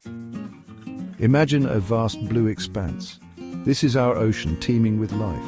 Imagine a vast blue expanse. This is our ocean teeming with life.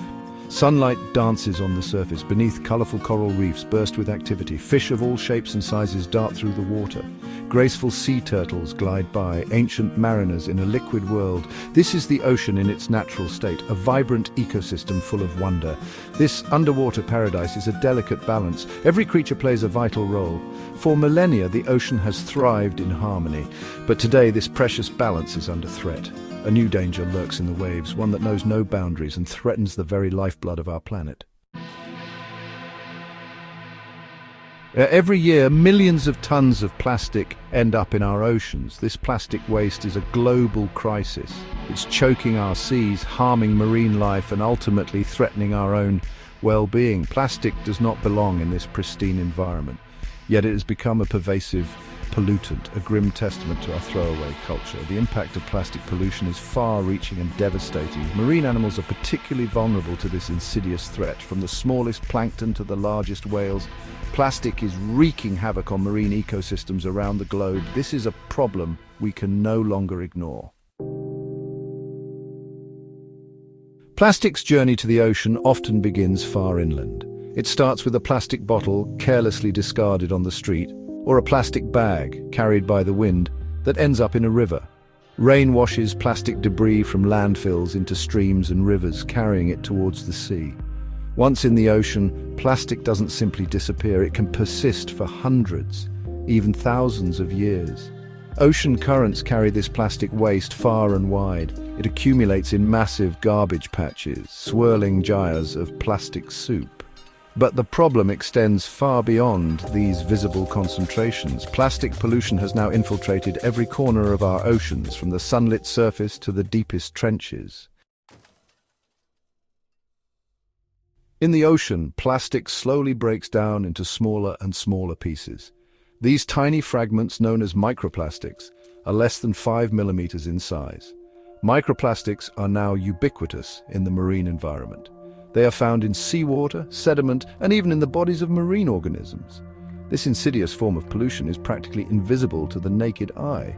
Sunlight dances on the surface. Beneath, colorful coral reefs burst with activity. Fish of all shapes and sizes dart through the water. Graceful sea turtles glide by, ancient mariners in a liquid world. This is the ocean in its natural state, a vibrant ecosystem full of wonder. This underwater paradise is a delicate balance. Every creature plays a vital role. For millennia, the ocean has thrived in harmony. But today, this precious balance is under threat. A new danger lurks in the waves, one that knows no boundaries and threatens the very lifeblood of our planet. Every year, millions of tons of plastic end up in our oceans. This plastic waste is a global crisis. It's choking our seas, harming marine life, and ultimately threatening our own well-being. Plastic does not belong in this pristine environment, yet it has become a pervasive pollutant, a grim testament to our throwaway culture. The impact of plastic pollution is far-reaching and devastating. Marine animals are particularly vulnerable to this insidious threat. From the smallest plankton to the largest whales, plastic is wreaking havoc on marine ecosystems around the globe. This is a problem we can no longer ignore. Plastic's journey to the ocean often begins far inland. It starts with a plastic bottle carelessly discarded on the street, or a plastic bag carried by the wind that ends up in a river. Rain washes plastic debris from landfills into streams and rivers, carrying it towards the sea. Once in the ocean, plastic doesn't simply disappear, it can persist for hundreds, even thousands of years. Ocean currents carry this plastic waste far and wide. It accumulates in massive garbage patches, swirling gyres of plastic soup. But the problem extends far beyond these visible concentrations. Plastic pollution has now infiltrated every corner of our oceans, from the sunlit surface to the deepest trenches. In the ocean, plastic slowly breaks down into smaller and smaller pieces. These tiny fragments, known as microplastics, are less than 5 millimeters in size. Microplastics are now ubiquitous in the marine environment. They are found in seawater, sediment, and even in the bodies of marine organisms. This insidious form of pollution is practically invisible to the naked eye.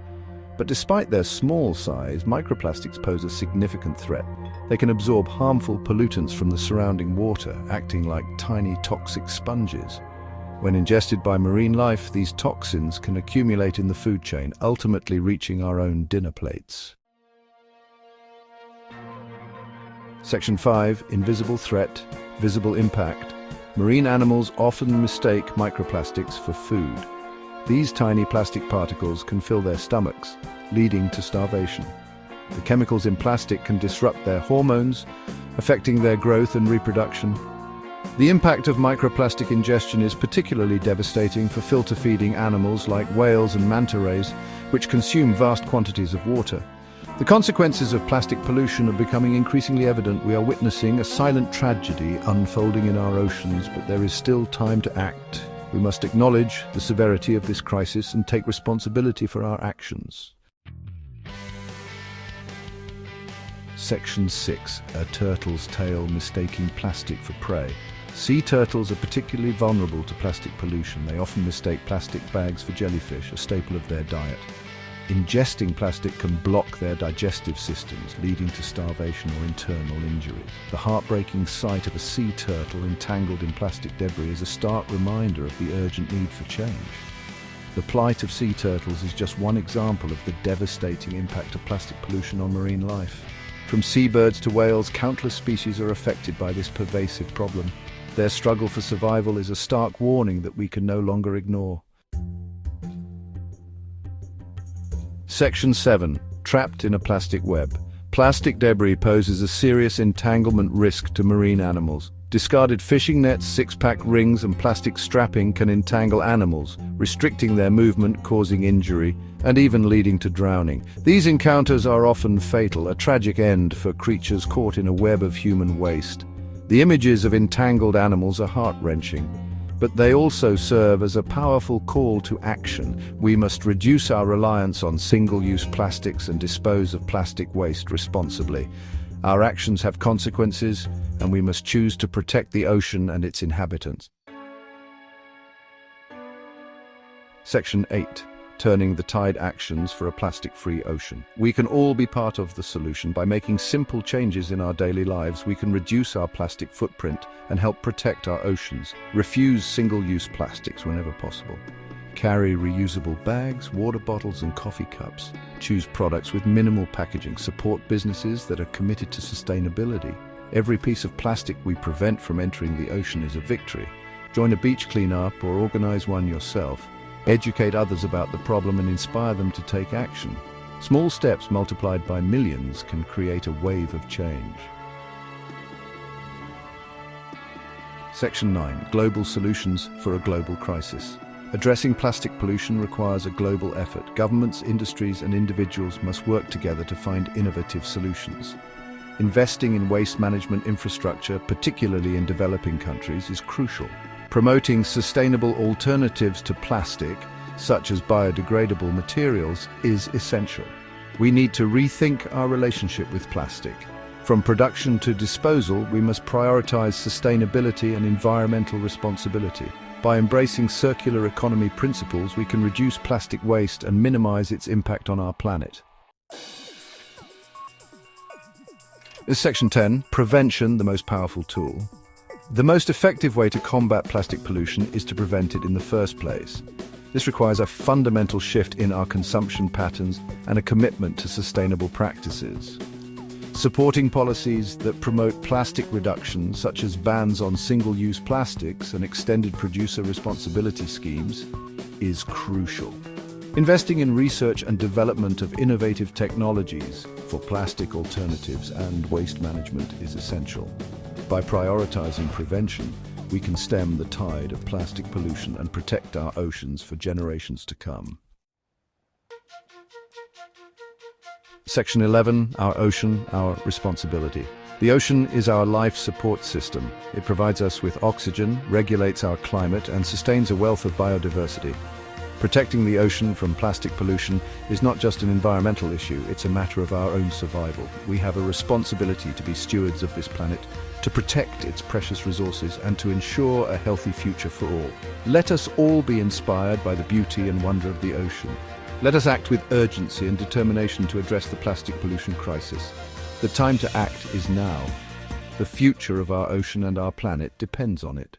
But despite their small size, microplastics pose a significant threat. They can absorb harmful pollutants from the surrounding water, acting like tiny toxic sponges. When ingested by marine life, these toxins can accumulate in the food chain, ultimately reaching our own dinner plates. Section 5. Invisible threat, visible impact. Marine animals often mistake microplastics for food. These tiny plastic particles can fill their stomachs, leading to starvation. The chemicals in plastic can disrupt their hormones, affecting their growth and reproduction. The impact of microplastic ingestion is particularly devastating for filter-feeding animals like whales and manta rays, which consume vast quantities of water. The consequences of plastic pollution are becoming increasingly evident. We are witnessing a silent tragedy unfolding in our oceans, but there is still time to act. We must acknowledge the severity of this crisis and take responsibility for our actions. Section 6. A turtle's tail mistaking plastic for prey. Sea turtles are particularly vulnerable to plastic pollution. They often mistake plastic bags for jellyfish, a staple of their diet. Ingesting plastic can block their digestive systems, leading to starvation or internal injuries. The heartbreaking sight of a sea turtle entangled in plastic debris is a stark reminder of the urgent need for change. The plight of sea turtles is just one example of the devastating impact of plastic pollution on marine life. From seabirds to whales, countless species are affected by this pervasive problem. Their struggle for survival is a stark warning that we can no longer ignore. Section 7. Trapped in a plastic web. Plastic debris poses a serious entanglement risk to marine animals. Discarded fishing nets, six-pack rings, and plastic strapping can entangle animals, restricting their movement, causing injury, and even leading to drowning. These encounters are often fatal, a tragic end for creatures caught in a web of human waste. The images of entangled animals are heart-wrenching, but they also serve as a powerful call to action. We must reduce our reliance on single-use plastics and dispose of plastic waste responsibly. Our actions have consequences, and we must choose to protect the ocean and its inhabitants. Section 8. turning the tide actions for a plastic-free ocean. We can all be part of the solution. By making simple changes in our daily lives, we can reduce our plastic footprint and help protect our oceans. Refuse single-use plastics whenever possible. Carry reusable bags, water bottles, and coffee cups. Choose products with minimal packaging. Support businesses that are committed to sustainability. Every piece of plastic we prevent from entering the ocean is a victory. Join a beach cleanup or organize one yourself. Educate others about the problem and inspire them to take action. Small steps multiplied by millions can create a wave of change. Section 9. Global Solutions for a Global Crisis. Addressing plastic pollution requires a global effort. Governments, industries, and individuals must work together to find innovative solutions. Investing in waste management infrastructure, particularly in developing countries, is crucial. Promoting sustainable alternatives to plastic, such as biodegradable materials, is essential. We need to rethink our relationship with plastic. From production to disposal, we must prioritize sustainability and environmental responsibility. By embracing circular economy principles, we can reduce plastic waste and minimize its impact on our planet. Section 10. Prevention, the most powerful tool. The most effective way to combat plastic pollution is to prevent it in the first place. This requires a fundamental shift in our consumption patterns and a commitment to sustainable practices. Supporting policies that promote plastic reduction, such as bans on single-use plastics and extended producer responsibility schemes, is crucial. Investing in research and development of innovative technologies for plastic alternatives and waste management is essential. By prioritizing prevention, we can stem the tide of plastic pollution and protect our oceans for generations to come. Section 11. Our ocean, our responsibility. The ocean is our life support system. It provides us with oxygen, regulates our climate, and sustains a wealth of biodiversity. Protecting the ocean from plastic pollution is not just an environmental issue, it's a matter of our own survival. We have a responsibility to be stewards of this planet, to protect its precious resources, and to ensure a healthy future for all. Let us all be inspired by the beauty and wonder of the ocean. Let us act with urgency and determination to address the plastic pollution crisis. The time to act is now. The future of our ocean and our planet depends on it.